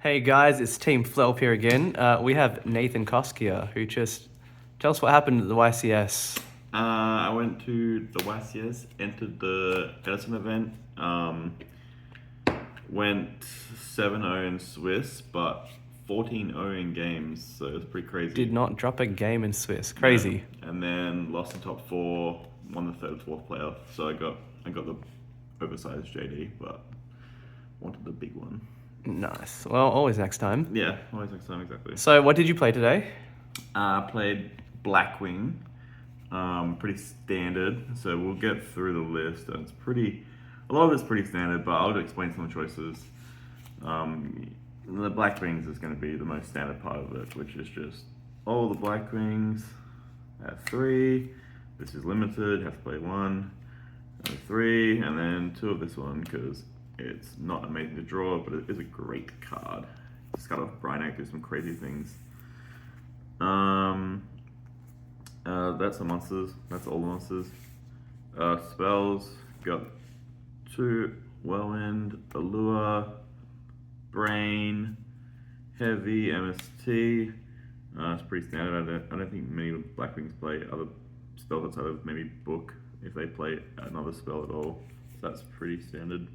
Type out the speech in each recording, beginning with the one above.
Hey guys, it's Team Flelp here again. We have Nathan Kosc here, who just tell us what happened at the YCS. I went to the YCS, entered the Edison event, went 7-0 in Swiss, but 14-0 in games, so it was pretty crazy. Did not drop a game in Swiss. Crazy. Yeah. And then lost in top four, won the third, fourth playoff. So I got the oversized JD, but wanted the big one. Nice. Well, always next time. Yeah, always next time, exactly. So, what did you play today? I played Blackwing. Pretty standard, so we'll get through the list. And a lot of it's pretty standard, but I'll explain some choices. The Blackwings is going to be the most standard part of it, which is just all the Blackwings have 3. This is limited, have to play 1, 3, and then 2 of this one because it's not amazing to draw, but it is a great card. It's got off Brynac, do some crazy things. That's the monsters. That's all the monsters. Spells, got 2 Whirlwind, Allure, Brain, Heavy, MST. It's pretty standard. I don't think many Blackwings play other spells outside of maybe Book, if they play another spell at all. So that's pretty standard.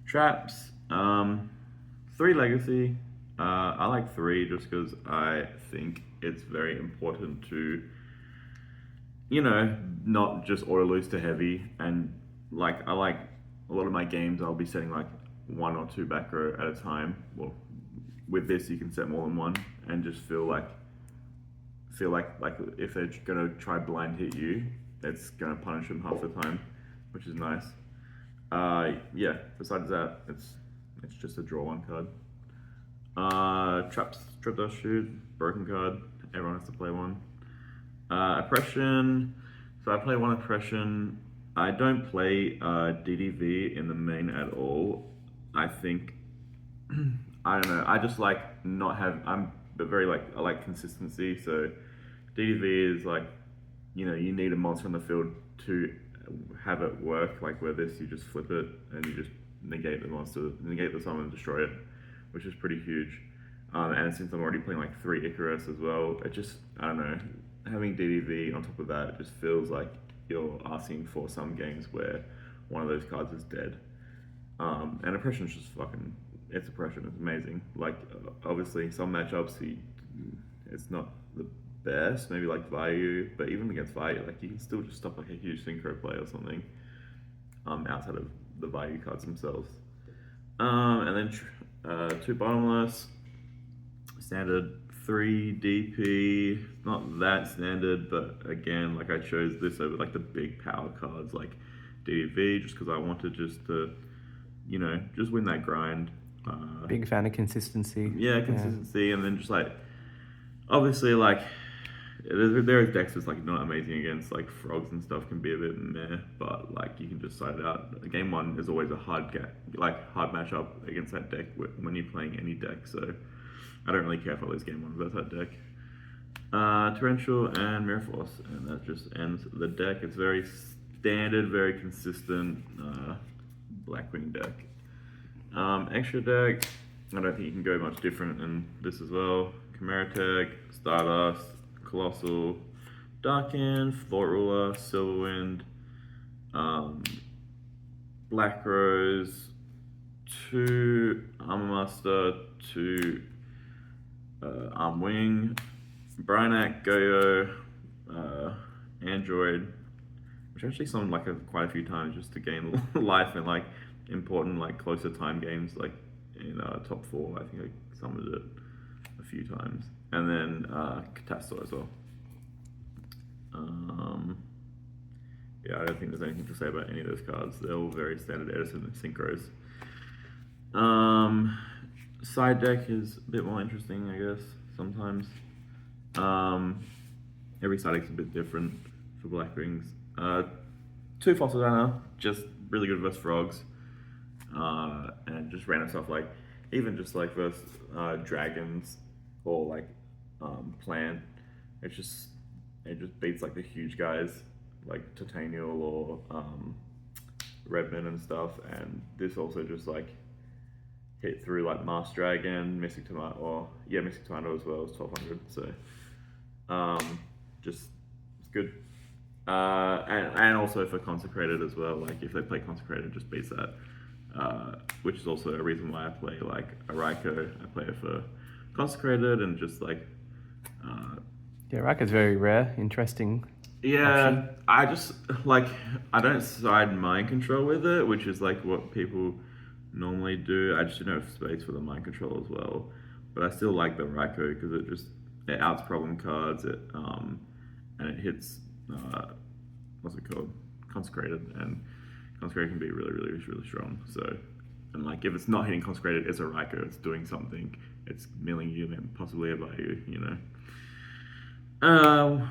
Traps, 3 Legacy. I like 3 just because I think it's very important to, not just auto lose to heavy. And I like a lot of my games, I'll be setting like 1 or 2 back row at a time. Well, with this, you can set more than 1 and just feel like if they're gonna try blind hit you, it's gonna punish them half the time, which is nice. Yeah. Besides that, it's just a draw 1 card. Traps, Trap Dust Shoot, broken card. Everyone has to play 1. Oppression. So I play 1 Oppression. I don't play DDV in the main at all. I think I don't know. I just like not have. I like consistency. So DDV is like, you need a monster on the field to have it work. Like where this, you just flip it and you just negate the monster, negate the summon, and destroy it, which is pretty huge. And since I'm already playing like 3 Icarus as well, I don't know, having DDV on top of that, it just feels like you're asking for some games where one of those cards is dead. And Oppression is just it's Oppression, it's amazing. Like, obviously, some matchups, it's not the best, maybe like Vayu, but even against Vayu, like, you can still just stop like a huge synchro play or something, outside of the Vayu cards themselves. And then 2 Bottomless, standard 3 DP, not that standard, but again, like I chose this over like the big power cards like DDV just because I wanted just to, just win that grind. Big fan of consistency. Yeah, consistency, and then just like, obviously, like, there are decks that's like not amazing against like frogs and stuff, can be a bit meh, but like you can just side it out. Game 1 is always a hard matchup against that deck when you're playing any deck, so I don't really care if I lose game 1 versus that deck. Torrential and Mirror Force, and that just ends the deck. It's very standard, very consistent Blackwing deck. Extra deck, I don't think you can go much different than this as well. Chimera Tech, Stardust, Colossal, Darkin, Thought Ruler, Silverwind, Black Rose, 2 Armor Master, 2 Wing, Brynac, Goyo, Android, which I actually summoned like quite a few times just to gain life in like important like closer time games, like in top 4. I think I summoned it a few times, and then Catastor as well. Yeah, I don't think there's anything to say about any of those cards. They're all very standard Edison and synchros. Side deck is a bit more interesting, I guess, sometimes. Every side deck's a bit different for Blackwings. 2 Fossil Diner, just really good versus frogs. And just random stuff like, even just like versus dragons or like plant. It just beats like the huge guys like Titanial or Redmond and stuff. And this also just like hit through like Mars Dragon, Mystic Tomato, or yeah, Mystic Tomato as well. It's 1200. So just it's good. And also for Consecrated as well. Like if they play Consecrated, it just beats that. Which is also a reason why I play like a Raikou. I play it for Consecrated and just like Yeah, Raikou is very rare. Interesting. yeah, Option. I just like I don't side mind control with it, which is like what people normally do. I just don't have space for the mind control as well, but I still like the Raikou because it outs problem cards. And it hits what's it called, Consecrated, and Consecrated can be really strong. So and like if it's not hitting Consecrated, it's a Raikou. It's doing something. It's milling you and possibly a value. You know.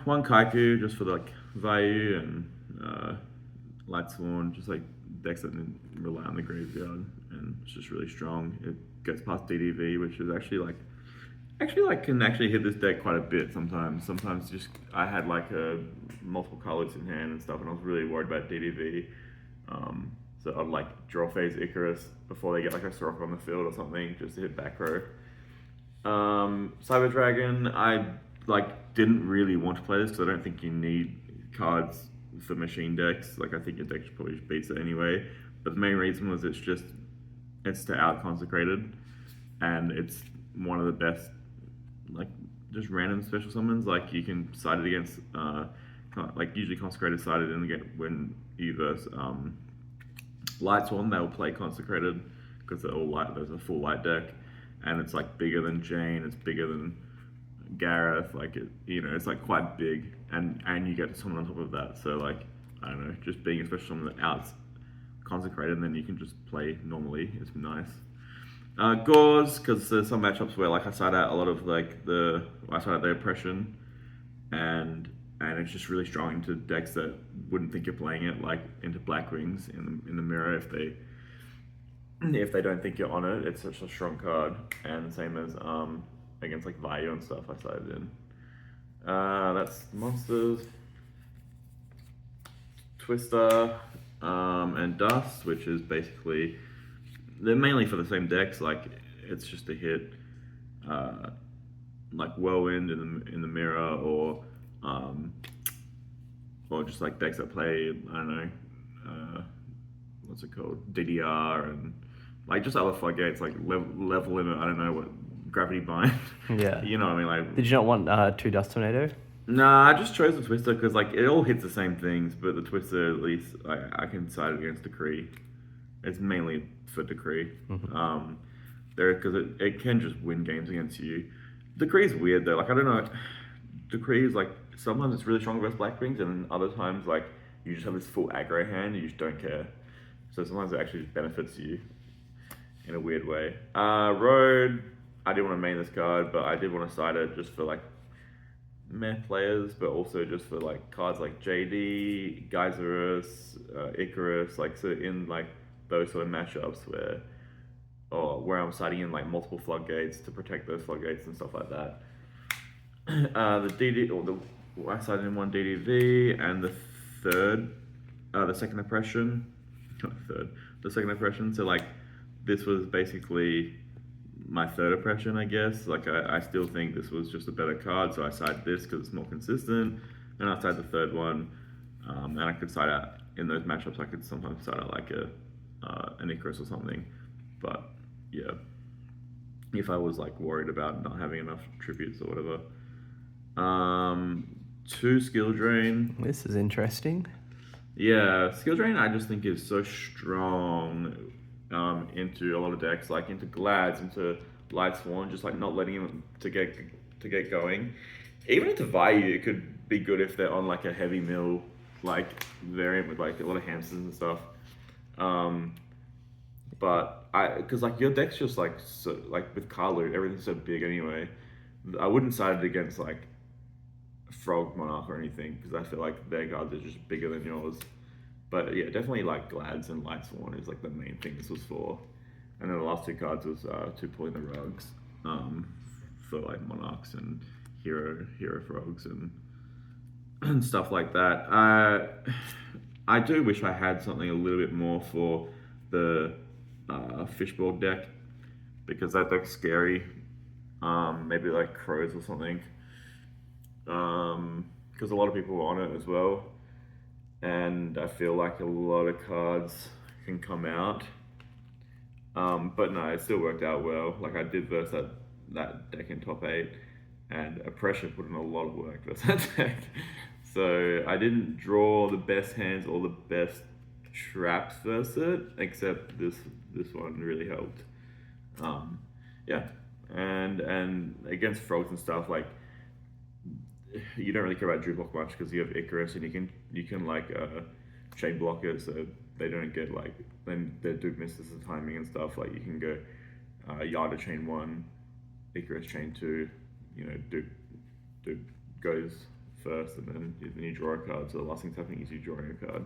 One Kaiku just for like value and Light Sworn, just like decks that rely on the graveyard, and it's just really strong. It gets past DDV, which is actually can actually hit this deck quite a bit sometimes. Sometimes just I had like multiple colors in hand and stuff, and I was really worried about DDV. So I'd like draw phase Icarus before they get like a Sorok on the field or something, just to hit back row. Cyber Dragon, I like didn't really want to play this because I don't think you need cards for machine decks. Like I think your deck probably beats it anyway. But the main reason was it's to out Consecrated, and it's one of the best like just random special summons. Like you can side it against like usually Consecrated sided in again when you verse Light Sworn, they'll play Consecrated because they're all light. There's a full light deck, and it's like bigger than Jane. It's bigger than Gareth. Like it's like quite big, and you get someone on top of that. So like I don't know, just being a special summon that outs Consecrated, and then you can just play normally. It's nice. Gauze, because there's some matchups where like I side out a lot of like I side out the Oppression, and it's just really strong into decks that wouldn't think you're playing it, like into Blackwings in the mirror if they don't think you're on it. It's such a strong card, and the same as against like Vayu and stuff I sided in. That's monsters. Twister and Dust, which is basically they're mainly for the same decks. Like it's just a hit, like Whirlwind in the mirror, or just like decks that play I don't know, what's it called, DDR and like just other floodgates like level limit. I don't know what gravity bind. Yeah. You know what I mean? Like Did you not want 2 Dust Tornado? nah, I just chose the Twister because like it all hits the same things, but the Twister at least I can side against Decree. It's mainly for Decree. There because it can just win games against you. Decree is weird though. Like I don't know. Decree is like sometimes it's really strong against Blackwings, and other times like you just have this full aggro hand and you just don't care. So sometimes it actually just benefits you in a weird way. Road, I didn't want to main this card, but I did want to side it just for like meh players, but also just for like cards like JD, Geyserus, Icarus, like so in like those sort of matchups where I'm siding in like multiple floodgates to protect those floodgates and stuff like that. I sided in one DDV and the second oppression, not third, the second oppression. So like this was basically my third oppression, I guess. Like I still think this was just a better card, so I sided this because it's more consistent, and I sided the third one, and I could side out in those matchups. I could sometimes side out like an Icarus or something, but yeah, if I was like worried about not having enough tributes or whatever. 2 skill drain. This is interesting. Yeah, skill drain I just think is so strong into a lot of decks, like into Glads, into Light Sworn, just like not letting him to get going. Even into Vayu, it could be good if they're on like a heavy mill like variant with like a lot of hamsters and stuff. But because like your deck's just like so like with Karlu, everything's so big anyway. I wouldn't side it against like Frog Monarch or anything because I feel like their cards are just bigger than yours. But yeah, definitely like Glads and Light Sworn is like the main thing this was for. And then the last 2 cards was 2 pulling the rugs for like Monarchs and Hero Frogs and stuff like that. I do wish I had something a little bit more for the Fishbowl deck. because that deck's scary. Maybe like crows or something. Because a lot of people are on it as well, and I feel like a lot of cards can come out. But no, it still worked out well. Like I did verse that deck in top 8, and a pressure put in a lot of work versus that deck. So I didn't draw the best hands or the best traps versus it, except this one really helped. Yeah, and against frogs and stuff, like you don't really care about drew block much because you have Icarus and you can like chain block it so they don't get like then they do misses the timing and stuff. Like you can go Yada chain 1, Icarus chain 2, you know, do goes first and then you draw a card. So the last thing's happening is you drawing a card.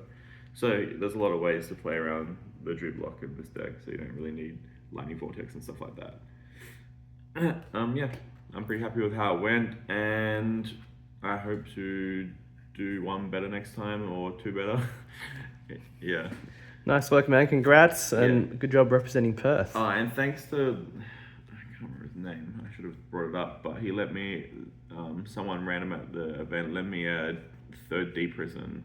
So there's a lot of ways to play around the drew block in this deck. So you don't really need lightning vortex and stuff like that. Yeah, I'm pretty happy with how it went, and I hope to do one better next time or two better. Yeah. Nice work, man. Congrats, and good job representing Perth. Oh, and thanks to, I can't remember his name. I should have brought it up, but he let me. Someone random at the event lent me a 3rd D prison,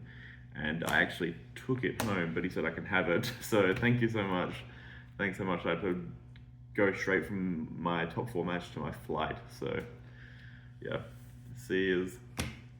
and I actually took it home. But he said I can have it. So thank you so much. Thanks so much. I had to go straight from my top 4 match to my flight. So yeah, see you.